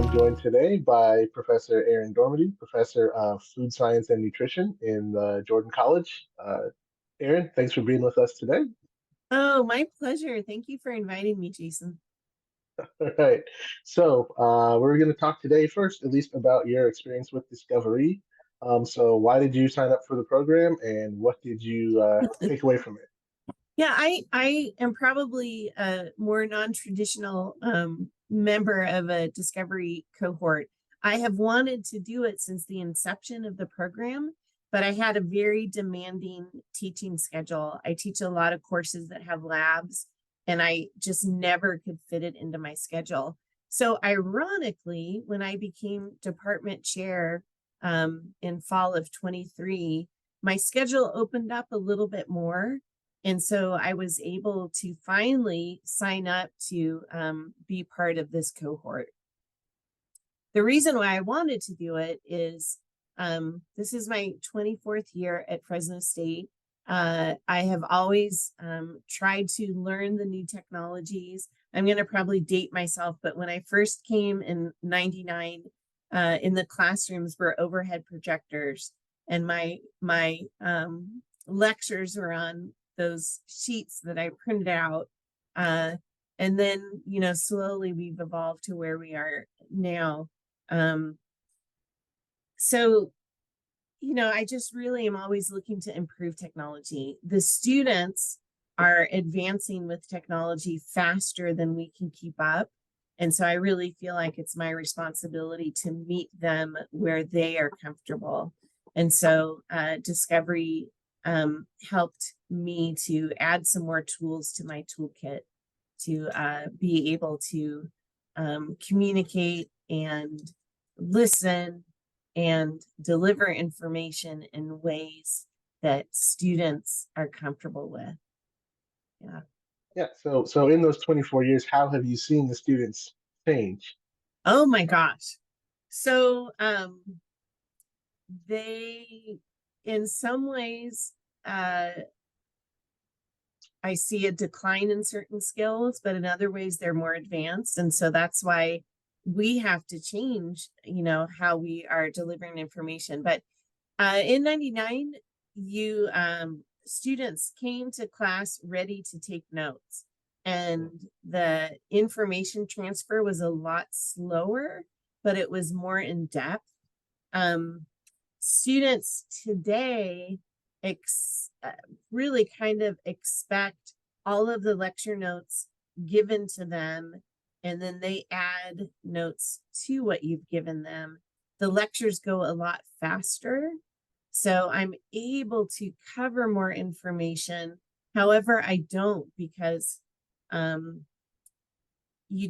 I'm joined today by Professor Erin Dormedy, Professor of Food Science and Nutrition in Jordan College. Erin, thanks for being with us today. Oh, my pleasure. Thank you for inviting me, Jason. All right. We're going to talk today first, at least, about your experience with Discovery. So why did you sign up for the program and what did you take away from it? Yeah, I am probably a more non-traditional member of a Discovery cohort. I have wanted to do it since the inception of the program, but I had a very demanding teaching schedule. I teach a lot of courses that have labs, and I just never could fit it into my schedule. So ironically, when I became department chair in fall of 23, my schedule opened up a little bit more. And so I was able to finally sign up to be part of this cohort. The reason why I wanted to do it is this is my 24th year at Fresno State. I have always tried to learn the new technologies. I'm going to probably date myself, but when I first came in 99, in the classrooms were overhead projectors, and my lectures were on those sheets that I printed out. And then, slowly we've evolved to where we are now. So, I just really am always looking to improve technology. The students are advancing with technology faster than we can keep up. And so I really feel like it's my responsibility to meet them where they are comfortable. And so Discovery helped me to add some more tools to my toolkit to be able to communicate and listen and deliver information in ways that students are comfortable with. Yeah. Yeah. So in those 24 years, how have you seen the students change? Oh my gosh. So they, in some ways, I see a decline in certain skills, but in other ways they're more advanced. And so that's why we have to change, how we are delivering information. But in 99, you students came to class ready to take notes. And the information transfer was a lot slower, but it was more in depth. Students today really kind of expect all of the lecture notes given to them, and then they add notes to what you've given them. The lectures go a lot faster, so I'm able to cover more information. However, I don't, because you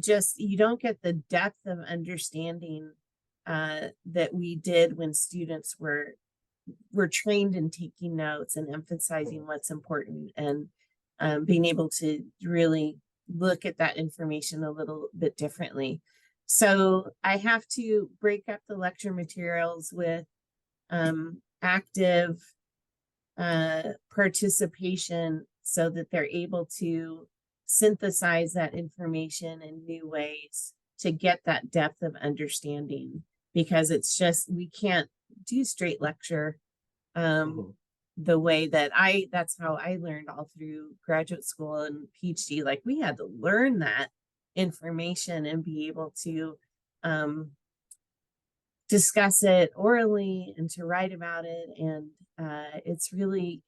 don't get the depth of understanding that we did when students were trained in taking notes and emphasizing what's important, and being able to really look at that information a little bit differently. So I have to break up the lecture materials with active participation so that they're able to synthesize that information in new ways to get that depth of understanding, because it's just, we can't do straight lecture the way that that's how I learned all through graduate school and PhD. Like, we had to learn that information and be able to discuss it orally and to write about it. And it's really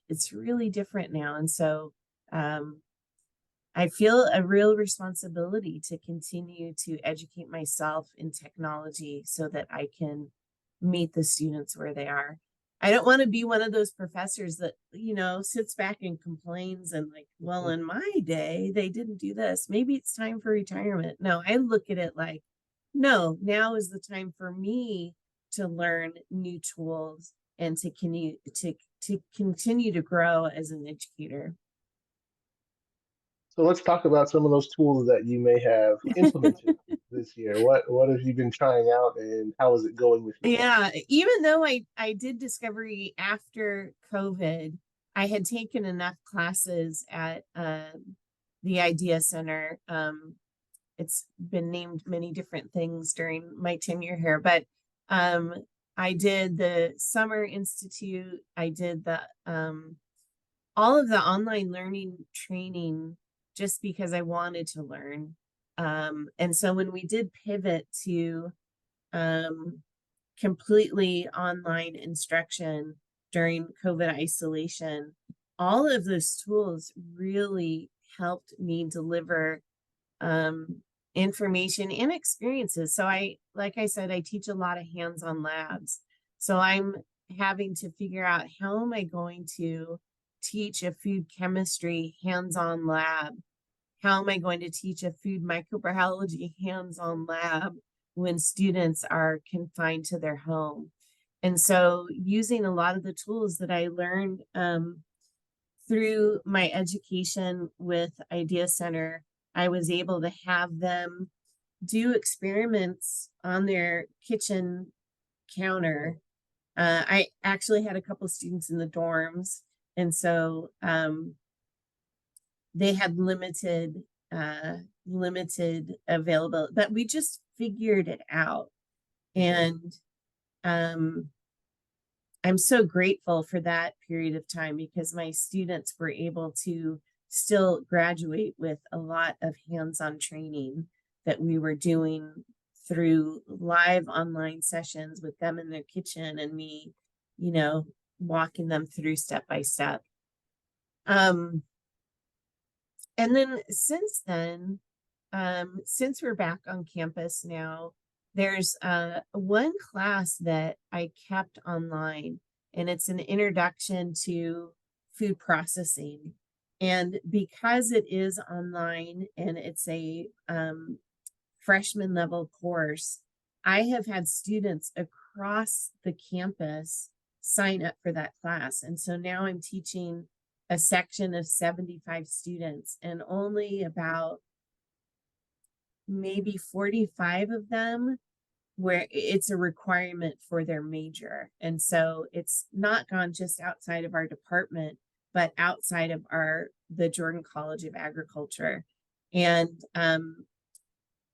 different now. And so I feel a real responsibility to continue to educate myself in technology so that I can meet the students where they are. I don't want to be one of those professors that, sits back and complains and like, well, in my day, they didn't do this. Maybe it's time for retirement. No, I look at it like, no, now is the time for me to learn new tools and to continue to grow as an educator. So let's talk about some of those tools that you may have implemented this year. What have you been trying out, and how is it going with you? Yeah, even though I did Discovery after COVID, I had taken enough classes at the Idea Center it's been named many different things during my tenure here, but um, I did the Summer Institute. I did the all of the online learning training just because I wanted to learn. And so when we did pivot to um, completely online instruction during COVID isolation, all of those tools really helped me deliver um, information and experiences. So like I said, I teach a lot of hands-on labs. So I'm having to figure out, how am I going to teach a food chemistry hands-on lab? How am I going to teach a food microbiology hands-on lab when students are confined to their home? And so using a lot of the tools that I learned through my education with Idea Center, I was able to have them do experiments on their kitchen counter. I actually had a couple students in the dorms, and so they had limited availability, but we just figured it out. And I'm so grateful for that period of time, because my students were able to still graduate with a lot of hands-on training that we were doing through live online sessions with them in their kitchen, and me, walking them through step by step. And then since then, since we're back on campus now, there's one class that I kept online, and it's an introduction to food processing. And because it is online and it's a freshman level course, I have had students across the campus sign up for that class. And so now I'm teaching a section of 75 students, and only about maybe 45 of them where it's a requirement for their major. And so it's not gone just outside of our department, but outside of the Jordan College of Agriculture. And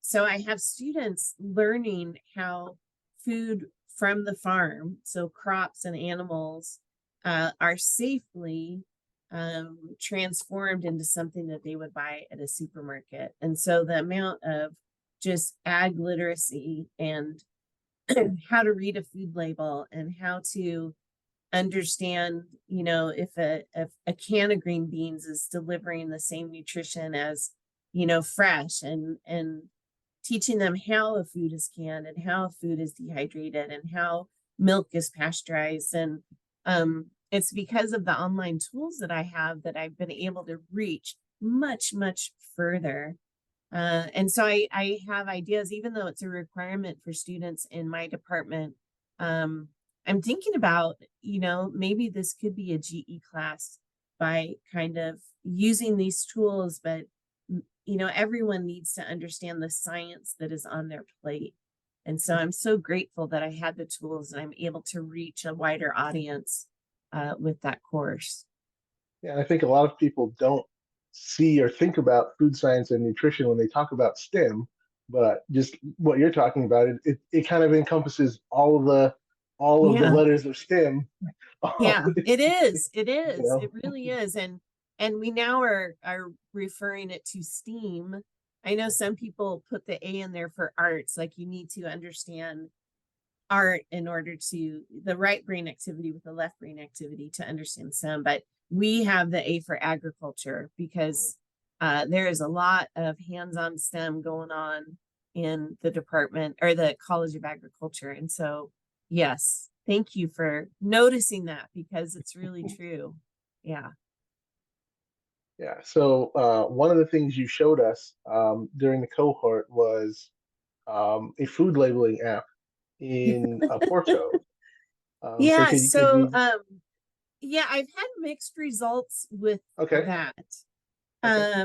so I have students learning how food from the farm, so crops and animals, are safely transformed into something that they would buy at a supermarket. And so the amount of just ag literacy and how to read a food label and how to understand, if a can of green beans is delivering the same nutrition as, fresh, and teaching them how a food is canned and how a food is dehydrated and how milk is pasteurized. And it's because of the online tools that I have that I've been able to reach much, much further. And so I have ideas, even though it's a requirement for students in my department. I'm thinking about, maybe this could be a GE class by kind of using these tools, but everyone needs to understand the science that is on their plate. And so I'm so grateful that I had the tools and I'm able to reach a wider audience with that course. Yeah, I think a lot of people don't see or think about food science and nutrition when they talk about STEM, but just what you're talking about, it kind of encompasses all of the Yeah. letters of STEM. Yeah, it is. It You is. It know, really is. And we now are referring it to STEAM. I know some people put the A in there for arts, like you need to understand art in order to the right brain activity with the left brain activity to understand STEM, but we have the A for agriculture because there is a lot of hands-on STEM going on in the department or the College of Agriculture. And so, yes, thank you for noticing that because it's really true. Yeah. yeah. So one of the things you showed us during the cohort was a food labeling app in a pork stove. So Yeah. could So, you? yeah, I've had mixed results with Okay. that. Okay.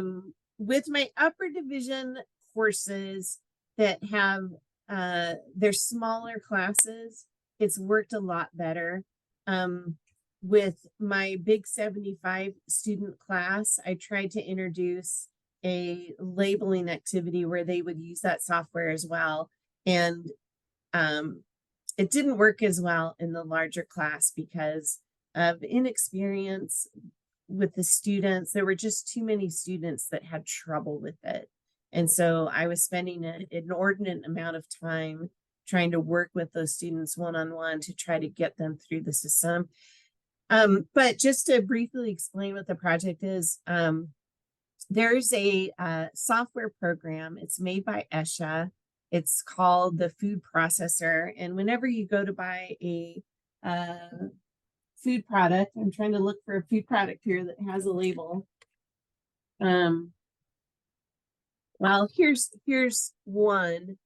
With my upper division courses that have they're smaller classes, it's worked a lot better. With my big 75 student class, I tried to introduce a labeling activity where they would use that software as well. And it didn't work as well in the larger class because of inexperience with the students. There were just too many students that had trouble with it. And so I was spending an inordinate amount of time trying to work with those students one-on-one to try to get them through the system. But just to briefly explain what the project is, there's a software program. It's made by ESHA. It's called the food processor. And whenever you go to buy a food product, I'm trying to look for a food product here that has a label. Well, here's one,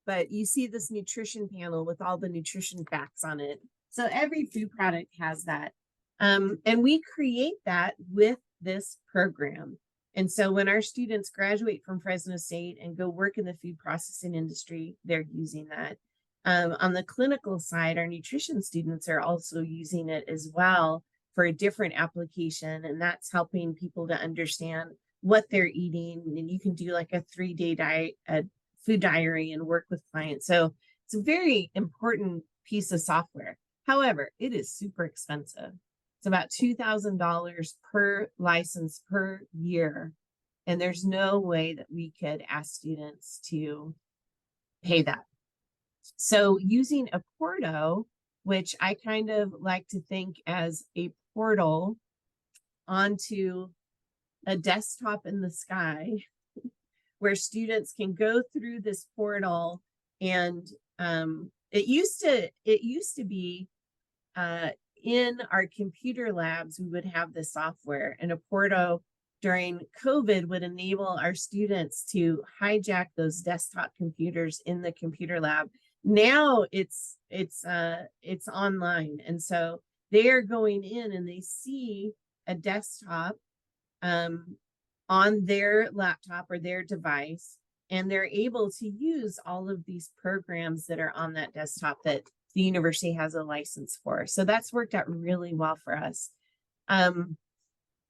but you see this nutrition panel with all the nutrition facts on it. So every food product has that. And we create that with this program. And so when our students graduate from Fresno State and go work in the food processing industry, they're using that. On the clinical side, our nutrition students are also using it as well for a different application. And that's helping people to understand what they're eating. And you can do like a 3-day diet, food diary, and work with clients. So it's a very important piece of software. However, it is super expensive. It's about $2,000 per license per year. And there's no way that we could ask students to pay that. So using a Porto, which I kind of like to think as a portal onto a desktop in the sky, where students can go through this portal. And it used to be in our computer labs, we would have the software, and a Porto during COVID would enable our students to hijack those desktop computers in the computer lab. Now it's online, and so they are going in and they see a desktop on their laptop or their device, and they're able to use all of these programs that are on that desktop that the university has a license for. So that's worked out really well for us.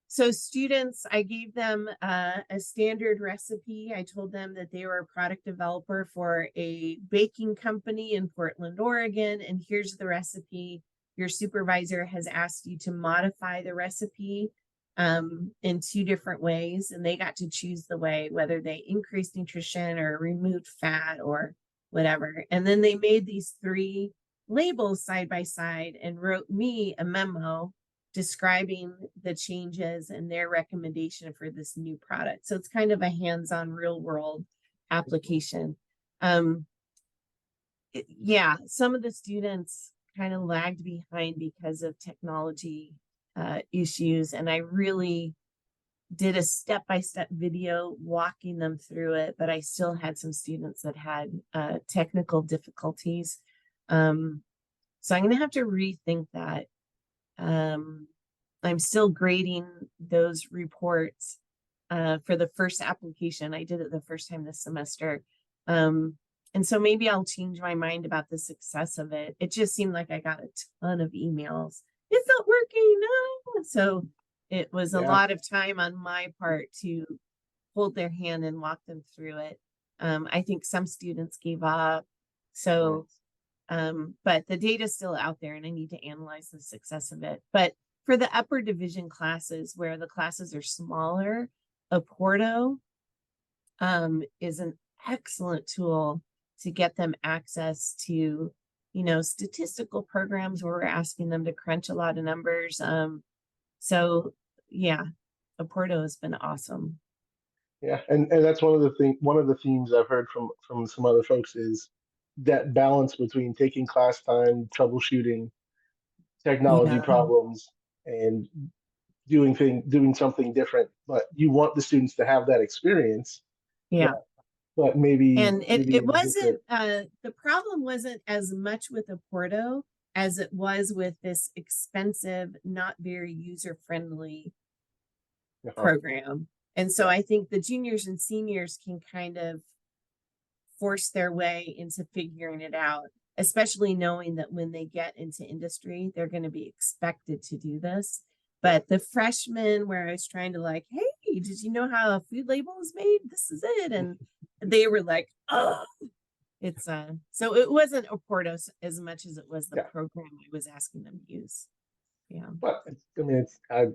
So students, I gave them a standard recipe. I told them that they were a product developer for a baking company in Portland, Oregon, and here's the recipe. Your supervisor has asked you to modify the recipe in 2 different ways, and they got to choose the way, whether they increased nutrition or removed fat or whatever. And then they made these 3 labels side by side and wrote me a memo describing the changes and their recommendation for this new product. So it's kind of a hands-on real world application. Yeah, some of the students kind of lagged behind because of technology issues. And I really did a step-by-step video walking them through it, but I still had some students that had technical difficulties. So I'm going to have to rethink that. I'm still grading those reports for the first application. I did it the first time this semester. And so maybe I'll change my mind about the success of it. It just seemed like I got a ton of emails. It's not working. No. So it was a lot of time on my part to hold their hand and walk them through it. I think some students gave up. So but the data is still out there and I need to analyze the success of it. But for the upper division classes where the classes are smaller, a Porto is an excellent tool to get them access to, statistical programs where we're asking them to crunch a lot of numbers. So yeah, a Porto has been awesome. Yeah, and that's one of the themes I've heard from some other folks is that balance between taking class time, troubleshooting technology Yeah. problems, and doing something different. But you want the students to have that experience. Yeah. But maybe And it in a wasn't, different. the problem wasn't as much with a Porto as it was with this expensive, not very user-friendly program. And so I think the juniors and seniors can kind of force their way into figuring it out, especially knowing that when they get into industry, they're going to be expected to do this. But the freshmen, where I was trying to like, hey, hey, did you know how a food label is made? This is it. And they were like, oh, it's so it wasn't Oporto as much as it was the Yeah, program I was asking them to use. Yeah. but I mean,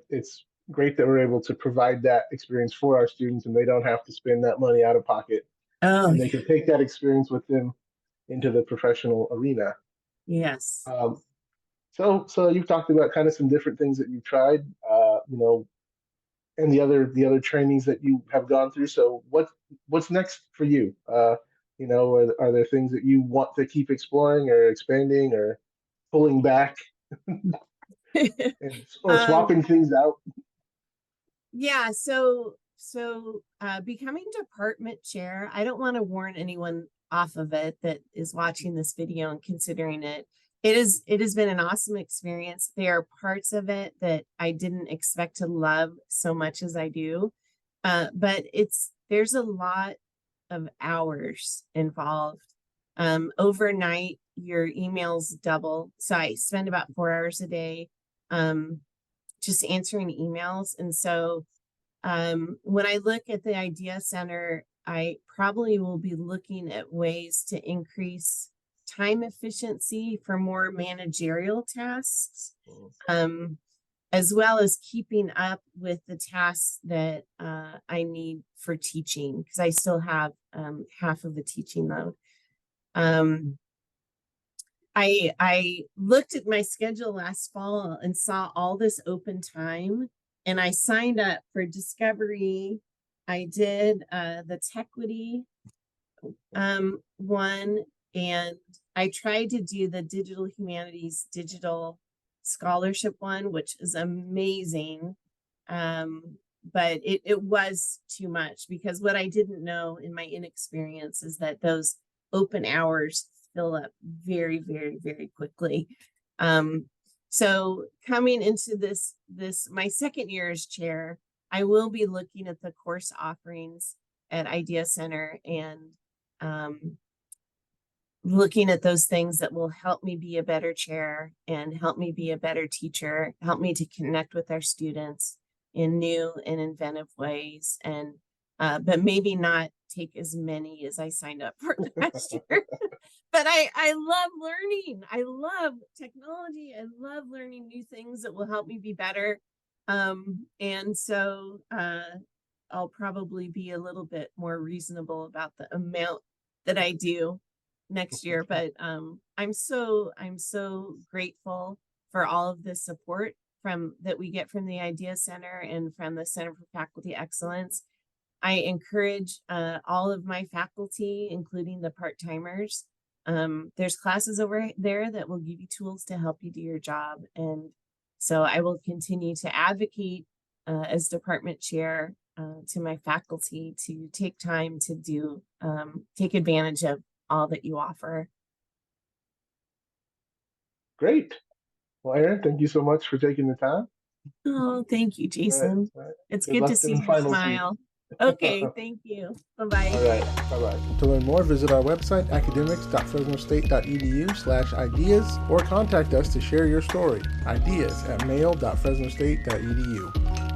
it's great that we're able to provide that experience for our students, and they don't have to spend that money out of pocket, Oh, and they can take that experience with them into the professional arena. yes. Um, so you've talked about kind of some different things that you've tried, and the other trainings that you have gone through. So what's next for you? Are there things that you want to keep exploring or expanding or pulling back or um, swapping things out? yeah, becoming department chair, I don't want to warn anyone off of it that is watching this video and considering it. It has been an awesome experience. There are parts of it that I didn't expect to love so much as I do. But there's a lot of hours involved. Overnight, your emails double. So I spend about 4 hours a day just answering emails. And so when I look at the Idea Center, I probably will be looking at ways to increase time efficiency for more managerial tasks, as well as keeping up with the tasks that I need for teaching, because I still have half of the teaching load. I looked at my schedule last fall and saw all this open time, and I signed up for Discovery. I did the Tequity one, and I tried to do the Digital Humanities Digital Scholarship one, which is amazing. But it was too much, because what I didn't know in my inexperience is that those open hours fill up very, very, very quickly. So coming into this my second year as chair, I will be looking at the course offerings at Idea Center and looking at those things that will help me be a better chair and help me be a better teacher, help me to connect with our students in new and inventive ways, and but maybe not take as many as I signed up for last year. But I love learning. I love technology. I love learning new things that will help me be better. And so I'll probably be a little bit more reasonable about the amount that I do next year. But I'm so grateful for all of the support that we get from the Idea Center and from the Center for Faculty Excellence. I encourage all of my faculty, including the part-timers. There's classes over there that will give you tools to help you do your job. And so I will continue to advocate as department chair to my faculty to take time to take advantage of all that you offer. Great. Well, Erin, thank you so much for taking the time. Oh, thank you, All right. Jason. All right. It's Good good to luck see in you finals week. smile. Okay, thank you. Bye-bye. All right. Bye-bye. To learn more, visit our website, academics.fresnostate.edu/ideas, or contact us to share your story. Ideas at mail.fresnostate.edu.